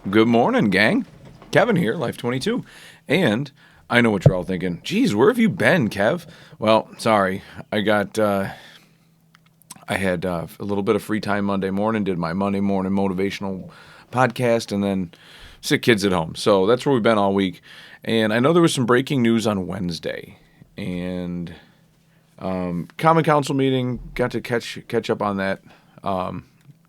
Good morning, gang. Kevin here, Life22. And I know what you're all thinking. Geez, where have you been, Kev? Well, sorry. I had a little bit of free time Monday morning, did my Monday morning motivational podcast, and then sick kids at home. So that's where we've been all week. And I know there was some breaking news on Wednesday. And Common Council meeting, got to catch up on that.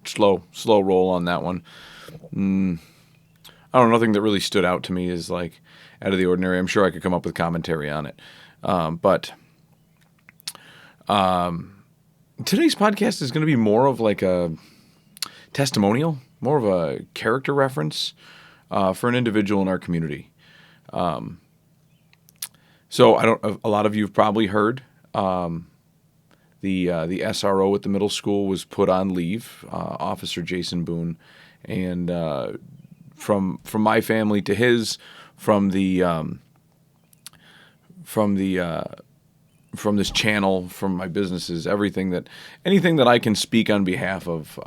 Slow roll on that one. I don't know, nothing that really stood out to me is like out of the ordinary. I'm sure I could come up with commentary on it. But today's podcast is going to be more of like a testimonial, more of a character reference for an individual in our community. So a lot of you have probably heard the SRO at the middle school was put on leave, Officer Boon, and from my family to his, from this channel, from my businesses, anything that I can speak on behalf of,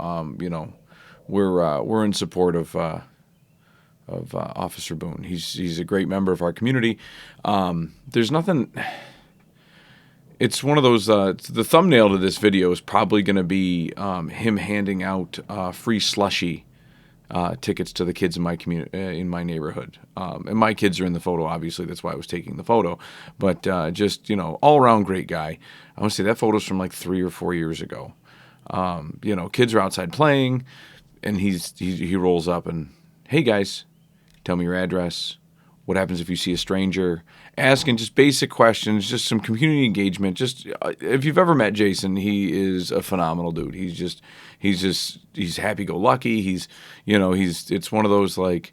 we're in support of Officer Boon. He's a great member of our community. There's nothing. It's one of those. The thumbnail to this video is probably going to be him handing out free slushy tickets to the kids in my community, in my neighborhood. And my kids are in the photo, obviously. That's why I was taking the photo. But just, all around great guy. I want to say that photo's from like 3 or 4 years ago. Kids are outside playing, and he rolls up and, hey guys, tell me your address. What happens if you see a stranger? Asking just basic questions, just some community engagement. Just if you've ever met Jason, he is a phenomenal dude. He's happy-go-lucky. It's one of those like,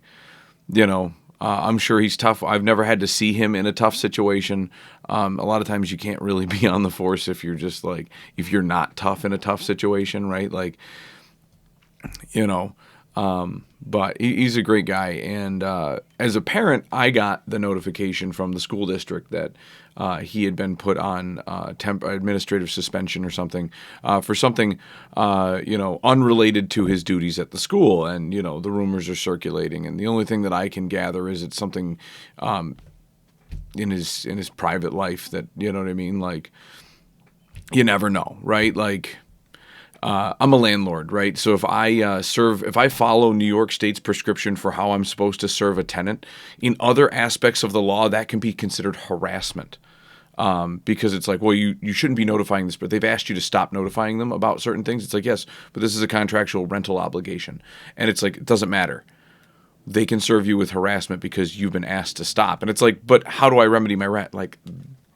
I'm sure he's tough. I've never had to see him in a tough situation. A lot of times you can't really be on the force if you're not tough in a tough situation, right? Like, but he's a great guy. And as a parent, I got the notification from the school district that he had been put on administrative suspension or something for something, unrelated to his duties at the school. And, the rumors are circulating. And the only thing that I can gather is it's something in his private life that, you know what I mean? Like, you never know, right? Like, I'm a landlord, right? So if I follow New York State's prescription for how I'm supposed to serve a tenant, in other aspects of the law, that can be considered harassment. Because it's like, well, you shouldn't be notifying this, but they've asked you to stop notifying them about certain things. It's like, yes, but this is a contractual rental obligation. And it's like, it doesn't matter. They can serve you with harassment because you've been asked to stop. And it's like, but how do I remedy my rent? Like,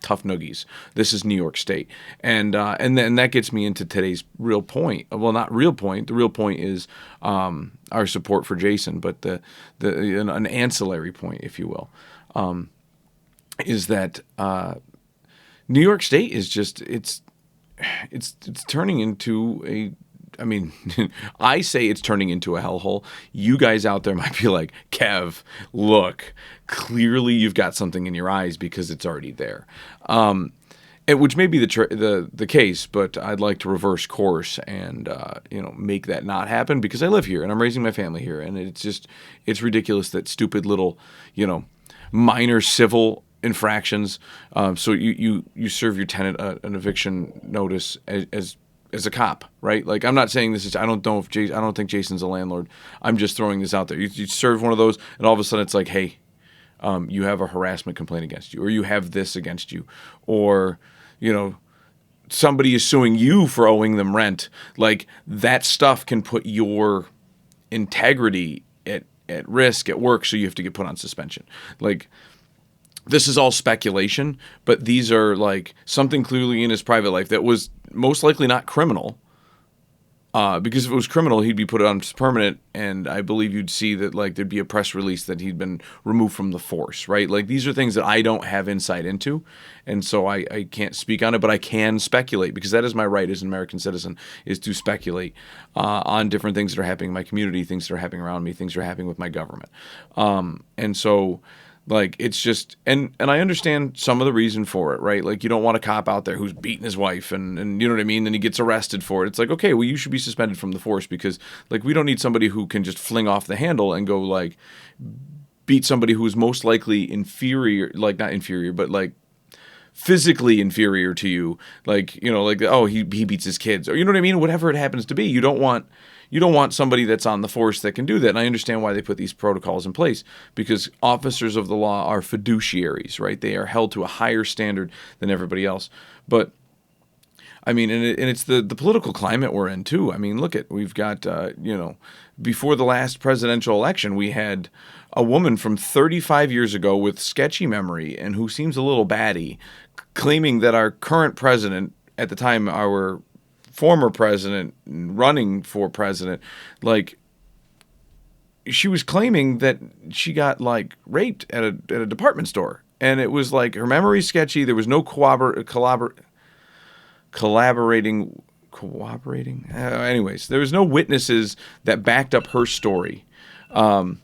tough noogies. This is New York State. And then that gets me into today's real point. Well, not real point. The real point is our support for Jason, but an ancillary point, if you will, is that New York State is just it's turning into a. I mean, I say it's turning into a hellhole. You guys out there might be like, Kev, look, clearly you've got something in your eyes because it's already there. Which may be the case, but I'd like to reverse course and make that not happen because I live here and I'm raising my family here, and it's ridiculous that stupid little minor civil infractions. So you serve your tenant an eviction notice as a cop, right? Like, I'm not saying this is. I don't think Jason's a landlord. I'm just throwing this out there. You serve one of those, and all of a sudden it's like, hey, you have a harassment complaint against you, or you have this against you, or somebody is suing you for owing them rent. Like, that stuff can put your integrity at risk at work, so you have to get put on suspension. Like, this is all speculation, but these are like something clearly in his private life that was most likely not criminal. Because if it was criminal, he'd be put on permanent, and I believe you'd see that like there'd be a press release that he'd been removed from the force, right? Like, these are things that I don't have insight into, and so I can't speak on it, but I can speculate because that is my right as an American citizen, is to speculate on different things that are happening in my community, things that are happening around me, things that are happening with my government. And so, Like, it's just, and I understand some of the reason for it, right? Like, you don't want a cop out there who's beating his wife and you know what I mean? Then he gets arrested for it. It's like, okay, well, you should be suspended from the force because, like, we don't need somebody who can just fling off the handle and go, like, beat somebody who is most likely inferior, like, not inferior, but, like, physically inferior to you. Like, you know, like, oh, he beats his kids. Or, you know what I mean? Whatever it happens to be. You don't want somebody that's on the force that can do that. And I understand why they put these protocols in place, because officers of the law are fiduciaries, right? They are held to a higher standard than everybody else. But I mean, and it's the political climate we're in too. I mean, we've got, before the last presidential election, we had a woman from 35 years ago with sketchy memory and who seems a little batty, claiming that our current president, at the time, our former president running for president, like, she was claiming that she got, like, raped at a department store. And it was like her memory's sketchy. There was no cooperating. Anyways, there was no witnesses that backed up her story. And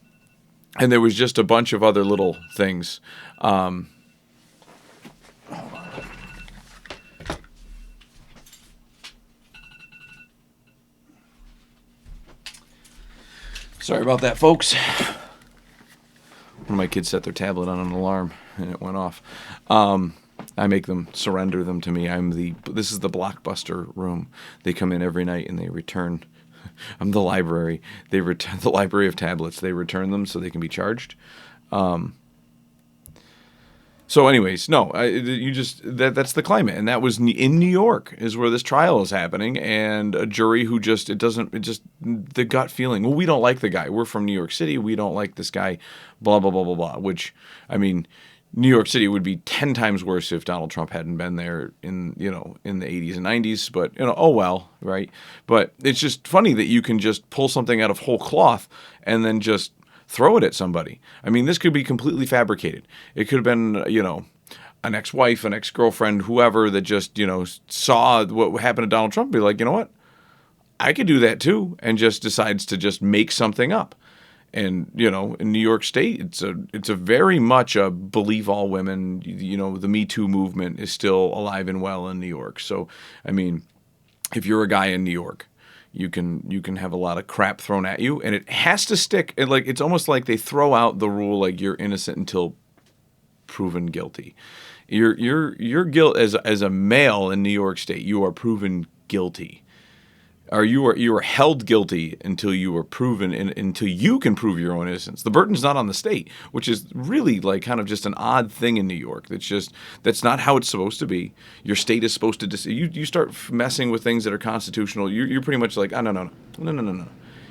there was just a bunch of other little things. Sorry about that, folks. One of my kids set their tablet on an alarm, and it went off. I make them surrender them to me. This is the Blockbuster room. They come in every night, and they return. I'm the library. They return the library of tablets. They return them so they can be charged. So anyways, no, that's the climate. And that was in New York is where this trial is happening. And a jury who the gut feeling, well, we don't like the guy. We're from New York City. We don't like this guy, blah, blah, blah, blah, blah. Which, I mean, New York City would be 10 times worse if Donald Trump hadn't been there in the 80s and 90s. But, oh well, right? But it's just funny that you can just pull something out of whole cloth and then just throw it at somebody. I mean, this could be completely fabricated. It could have been, an ex-wife, an ex-girlfriend, whoever that just, saw what happened to Donald Trump and be like, you know what? I could do that too, and just decides to just make something up. And, in New York State, it's a very much a believe all women, the Me Too movement is still alive and well in New York. So, I mean, if you're a guy in New York, you can have a lot of crap thrown at you, and it has to stick. And like, it's almost like they throw out the rule, like, you're innocent until proven guilty. Your guilt as a male in New York State, you are proven guilty. Or you are held guilty until you are proven, until you can prove your own innocence. The burden's not on the state, which is really like kind of just an odd thing in New York. That's not how it's supposed to be. Your state is supposed to you start messing with things that are constitutional. You're pretty much like, oh, no.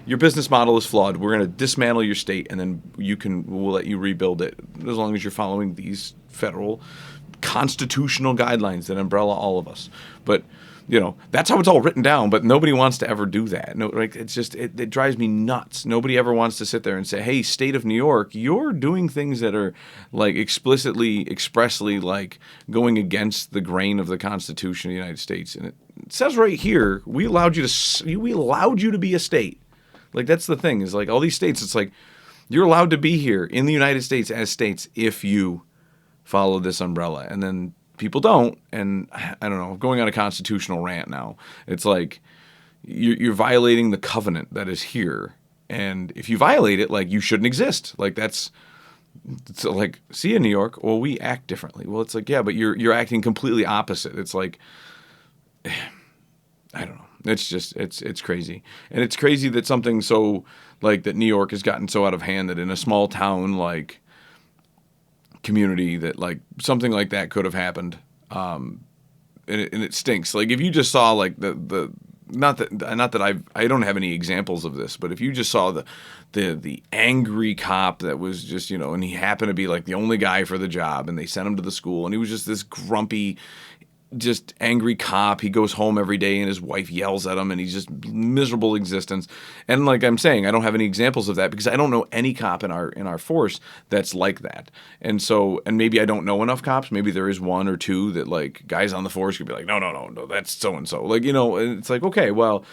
Your business model is flawed. We're going to dismantle your state, and then we'll let you rebuild it as long as you're following these federal constitutional guidelines that umbrella all of us. But that's how it's all written down, but nobody wants to ever do that. No, like, it's just, it drives me nuts. Nobody ever wants to sit there and say, hey, state of New York, you're doing things that are, like, expressly, like, going against the grain of the Constitution of the United States. And it says right here, we allowed you to be a state. Like, that's the thing, is like, all these states, it's like, you're allowed to be here in the United States as states if you follow this umbrella. And then people don't, and I don't know, going on a constitutional rant now. It's like you're violating the covenant that is here, and if you violate it, like, you shouldn't exist. Like, it's like, see, in New York, well, we act differently. Well, it's like, yeah, but you're acting completely opposite. It's like, I don't know. It's just it's crazy, and it's crazy that something so, like, that New York has gotten so out of hand that in a small town like community that, like, something like that could have happened, and it stinks. Like, if you just saw, like, the not that I don't have any examples of this, but if you just saw the angry cop that was just, and he happened to be, like, the only guy for the job, and they sent him to the school, and he was just this grumpy, just angry cop. He goes home every day and his wife yells at him, and he's just miserable existence. And like I'm saying, I don't have any examples of that because I don't know any cop in our force that's like that. And so, and maybe I don't know enough cops. Maybe there is one or two that, like, guys on the force could be like, no, that's so and so. Like, and it's like, okay, well,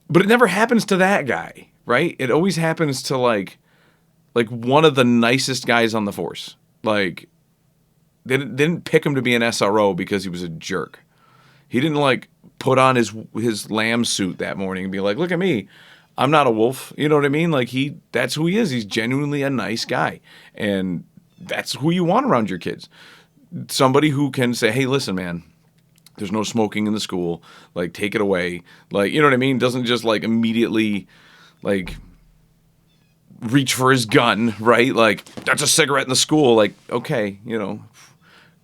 but it never happens to that guy, right? It always happens to, like, like one of the nicest guys on the force. Like they didn't pick him to be an SRO because he was a jerk. He didn't like put on his lamb suit that morning and be like, "Look at me, I'm not a wolf." You know what I mean? Like that's who he is. He's genuinely a nice guy, and that's who you want around your kids. Somebody who can say, "Hey, listen, man, there's no smoking in the school. Like, take it away." Like, you know what I mean? Doesn't just like immediately like reach for his gun, right? Like, that's a cigarette in the school. Like, okay,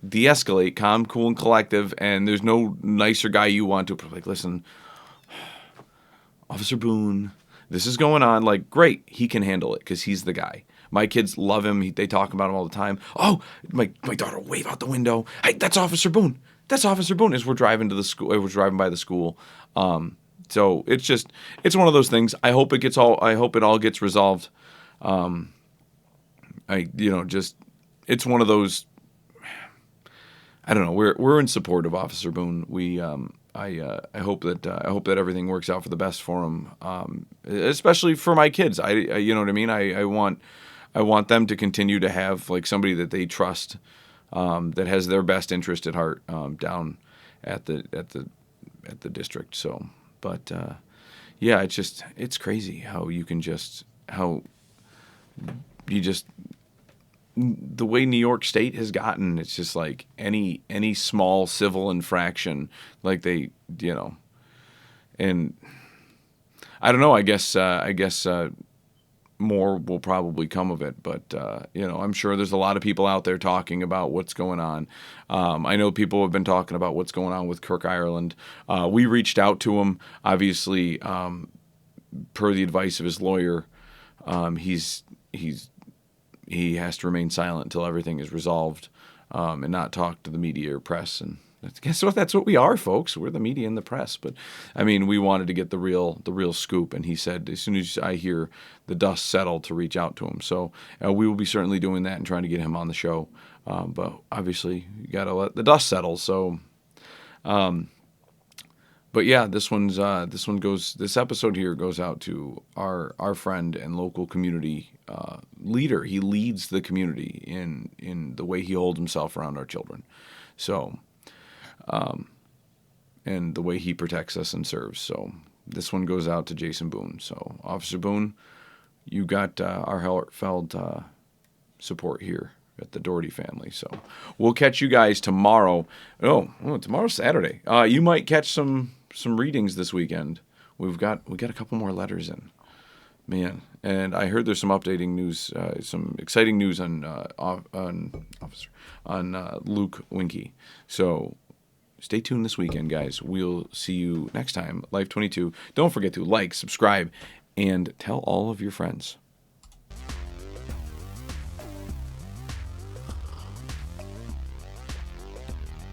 de-escalate, calm, cool, and collective. And there's no nicer guy you want to. Like, listen, Officer Boon, this is going on. Like, great, he can handle it because he's the guy. My kids love him. They talk about him all the time. Oh, my daughter will wave out the window. Hey, that's Officer Boon. That's Officer Boon. As we're driving to the school, we're driving by the school. So it's one of those things. I hope it all gets resolved. It's one of those. I don't know. We're in support of Officer Boon. I hope that everything works out for the best for him, especially for my kids. You know what I mean. I want them to continue to have like somebody that they trust, that has their best interest at heart, down at the district. So, but yeah, it's crazy how the way New York State has gotten. It's just like any small civil infraction, like and I don't know. I guess more will probably come of it, but I'm sure there's a lot of people out there talking about what's going on. I know people have been talking about what's going on with Kirk Ireland. We reached out to him, obviously, per the advice of his lawyer. He has to remain silent until everything is resolved, and not talk to the media or press. And guess what? That's what we are, folks. We're the media and the press. But I mean, we wanted to get the real scoop. And he said, as soon as I hear the dust settle, to reach out to him. So we will be certainly doing that and trying to get him on the show. But obviously, you got to let the dust settle. So, but yeah, this episode here goes out to our friend and local community leader. He leads the community in the way he holds himself around our children. So, and the way he protects us and serves. So this one goes out to Jason Boon. So Officer Boon, you got our heartfelt support here at the Doherty family. So we'll catch you guys tomorrow. Tomorrow's Saturday. You might catch some readings this weekend. We got a couple more letters in, man. And I heard there's some updating news, some exciting news on Luke Winkie. So stay tuned this weekend, guys. We'll see you next time. Life22. Don't forget to like, subscribe, and tell all of your friends.